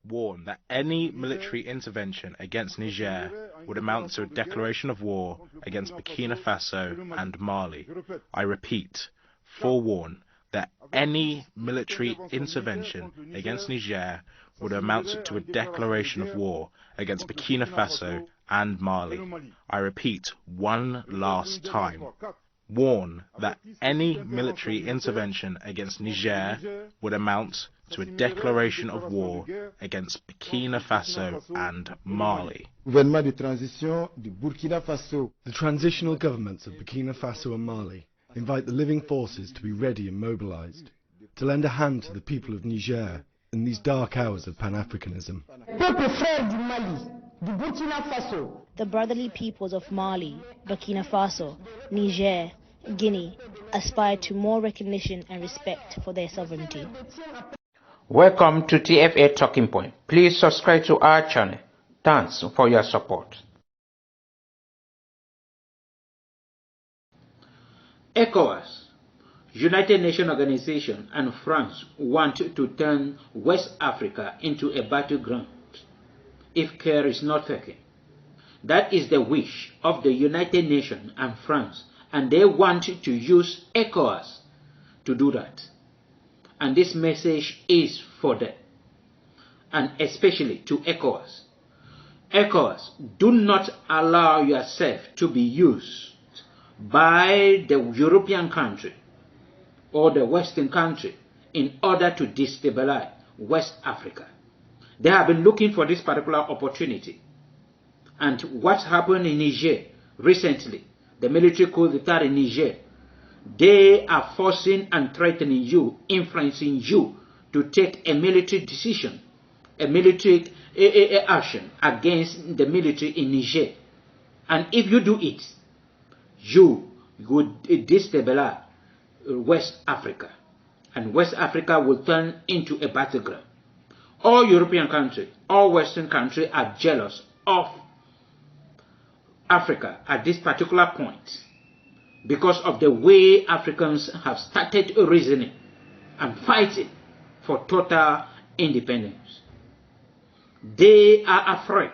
warned that any military intervention against Niger would amount to a declaration of war against Burkina Faso and Mali. I repeat, forewarn that any military intervention against Niger would amount to a declaration of war against Burkina Faso and Mali. I repeat one last time. Warn that any military intervention against Niger would amount to a declaration of war against Burkina Faso and Mali. The transitional governments of Burkina Faso and Mali invite the living forces to be ready and mobilized, to lend a hand to the people of Niger in these dark hours of Pan-Africanism. The brotherly peoples of Mali, Burkina Faso, Niger, Guinea aspire to more recognition and respect for their sovereignty. Welcome to TFA Talking Point. Please subscribe to our channel. Thanks for your support. ECOWAS, United Nations Organization, and France want to turn West Africa into a battleground if care is not taken. That is the wish of the United Nations and France, and they want to use ECOWAS to do that. And this message is for them, and especially to ECOWAS. ECOWAS, do not allow yourself to be used by the European country or the Western country in order to destabilize West Africa. They have been looking for this particular opportunity. And what happened in Niger recently, the military coup d'etat in Niger, they are forcing and threatening you, influencing you to take a military decision, a military action against the military in Niger. And if you do it, you would destabilize West Africa. And West Africa will turn into a battleground. All European countries, all Western countries are jealous of Africa at this particular point because of the way Africans have started reasoning and fighting for total independence. They are afraid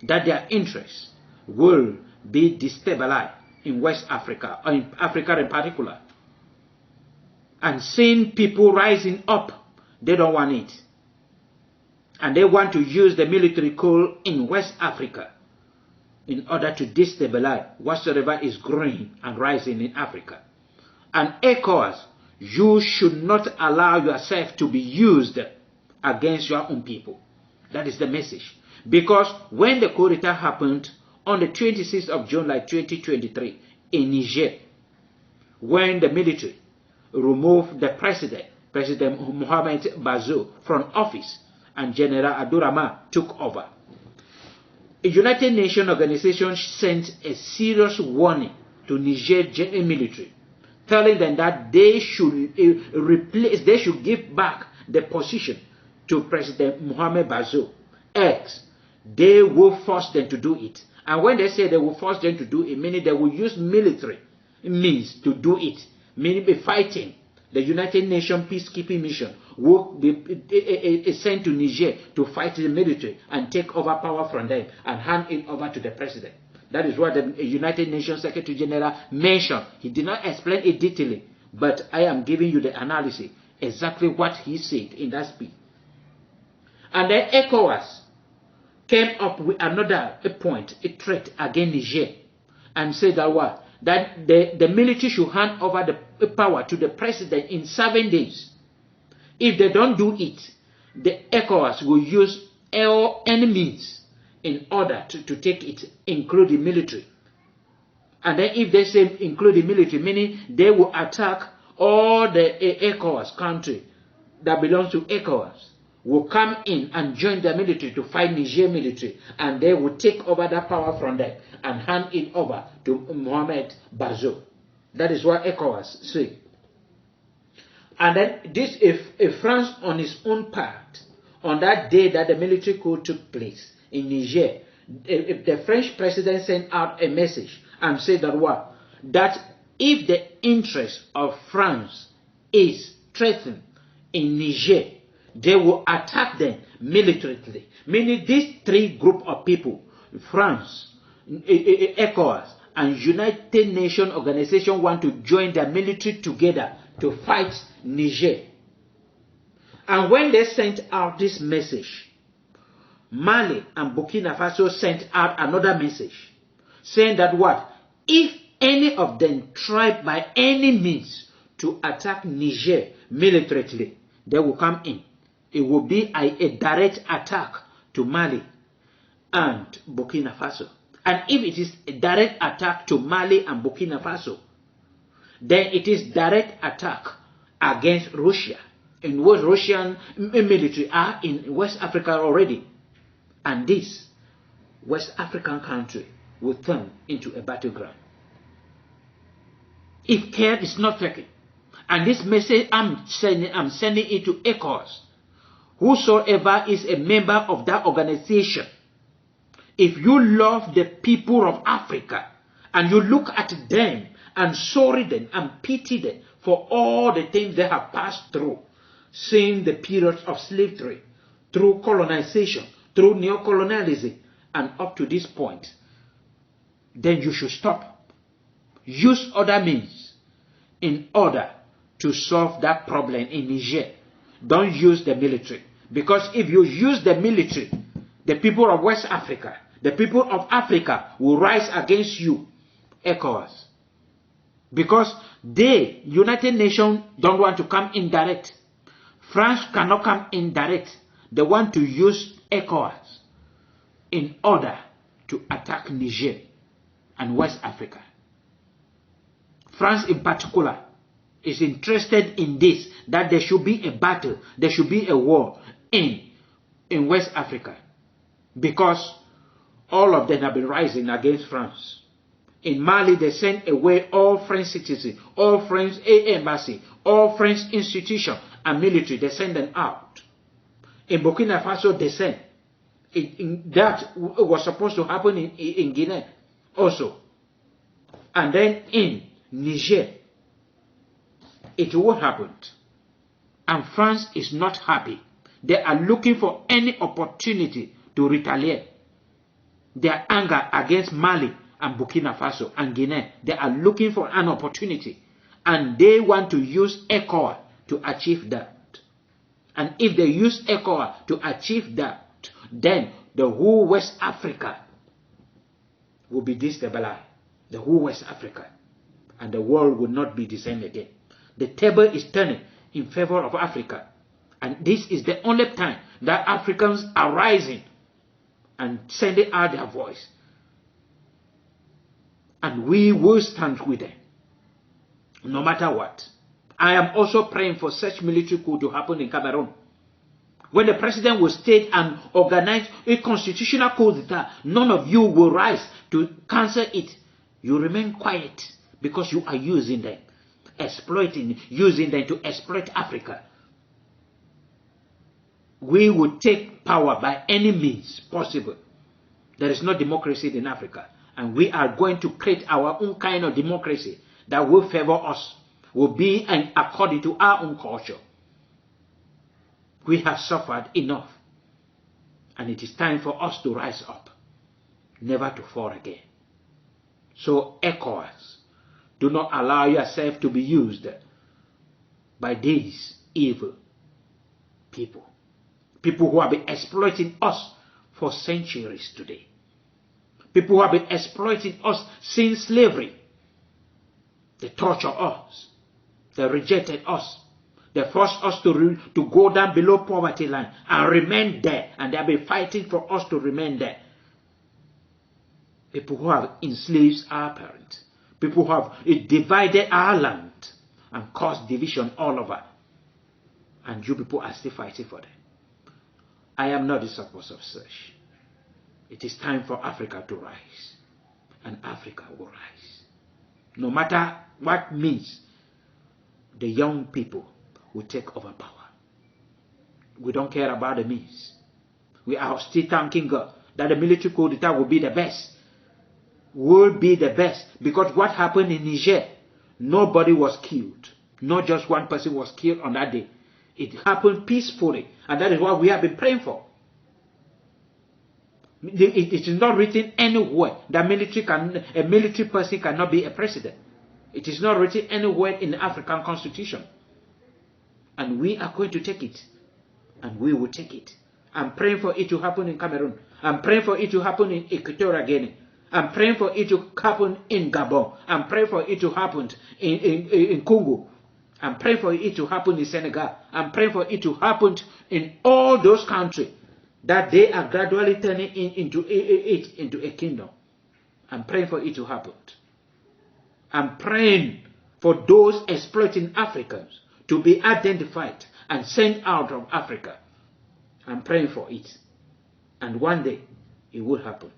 that their interests will be destabilized in West Africa, or in Africa in particular. And seeing people rising up, they don't want it. And they want to use the military coup in West Africa in order to destabilize whatsoever is growing and rising in Africa. And ECOWAS, you should not allow yourself to be used against your own people. That is the message. Because when the coup d'etat happened on the 26th of July 2023 in Niger, when the military removed the President Mohammad Bazoum from office, and General Abdurrahman took over, a United Nations organization sent a serious warning to Niger military, telling them that they should they should give back the position to President Mohammad Bazoum, else they will force them to do it. And when they say they will force them to do it, meaning they will use military means to do it, meaning be fighting. The United Nations peacekeeping mission will be sent to Niger to fight the military and take over power from them and hand it over to the president. That is what the United Nations Secretary General mentioned. He did not explain it detailedly, but I am giving you the analysis, exactly what he said in that speech. And then ECOWAS came up with another point, a threat against Niger, and said that what? That the military should hand over the power to the president in 7 days. If they don't do it, the ECOWAS will use any means in order to take it, including military. And then if they say including military, meaning they will attack all the ECOWAS country that belongs to ECOWAS, will come in and join the military to fight Niger military, and they will take over that power from them and hand it over to Mohammad Bazoum. That is what ECOWAS say. And then this, if France on its own part, on that day that the military coup took place in Niger, if the French president sent out a message and said that what? That if the interest of France is threatened in Niger, they will attack them militarily. Meaning these three group of people, France, ECOWAS, and United Nations Organization want to join their military together to fight Niger. And when they sent out this message, Mali and Burkina Faso sent out another message saying that what? If any of them try by any means to attack Niger militarily, they will come in. It will be a direct attack to Mali and Burkina Faso. And if it is a direct attack to Mali and Burkina Faso, then it is direct attack against Russia, in which Russian military are in West Africa already. And this West African country will turn into a battleground if care is not taken. And this message I'm sending it to ECOWAS. Whosoever is a member of that organization, if you love the people of Africa and you look at them and sorry them and pity them for all the things they have passed through, seeing the periods of slavery, through colonization, through neocolonialism, and up to this point, then you should stop. Use other means in order to solve that problem in Niger. Don't use the military. Because if you use the military, the people of West Africa, the people of Africa will rise against you, ECOWAS. Because they, United Nations, don't want to come in direct. France cannot come in direct. They want to use ECOWAS in order to attack Niger and West Africa. France in particular is interested in this, that there should be a battle, there should be a war in West Africa. Because all of them have been rising against France. In Mali, they sent away all French citizens, all French embassy, all French institutions and military. They sent them out. In Burkina Faso, they sent. That was supposed to happen in Guinea also. And then in Niger, it will happen. And France is not happy. They are looking for any opportunity to retaliate their anger against Mali and Burkina Faso and Guinea. They are looking for an opportunity. And they want to use ECOWAS to achieve that. And if they use ECOWAS to achieve that, then the whole West Africa will be destabilized. The whole West Africa. And the world will not be the same again. The table is turning in favor of Africa. And this is the only time that Africans are rising and sending out their voice. And we will stand with them, no matter what. I am also praying for such military coup to happen in Cameroon. When the president will state and organize a constitutional coup d'etat, none of you will rise to cancel it. You remain quiet because you are using them, using them to exploit Africa. We will take power by any means possible. There is no democracy in Africa. And we are going to create our own kind of democracy that will favor us, will be according to our own culture. We have suffered enough. And it is time for us to rise up, never to fall again. So ECOWAS, do not allow yourself to be used by these evil people. People who have been exploiting us for centuries today. People who have been exploiting us since slavery. They torture us. They rejected us. They forced us to go down below poverty line and remain there. And they have been fighting for us to remain there. People who have enslaved our parents. People who have divided our land and caused division all over. And you people are still fighting for them. I am not the supporter of such. It is time for Africa to rise. And Africa will rise. No matter what means, the young people will take over power. We don't care about the means. We are still thanking God that the military coup d'etat will be the best. Will be the best. Because what happened in Niger, nobody was killed. Not just one person was killed on that day. it happened peacefully, and that is what we have been praying for. It is not written anywhere that a military person cannot be a president. It is not written anywhere in the African constitution. And we are going to take it. And we will take it. I'm praying for it to happen in Cameroon. I'm praying for it to happen in Equatorial Guinea. I'm praying for it to happen in Gabon. I'm praying for it to happen in Congo. I'm praying for it to happen in Senegal. I'm praying for it to happen in all those countries that they are gradually turning into a kingdom. I'm praying for it to happen. I'm praying for those exploiting Africans to be identified and sent out of Africa. I'm praying for it. And one day, it will happen.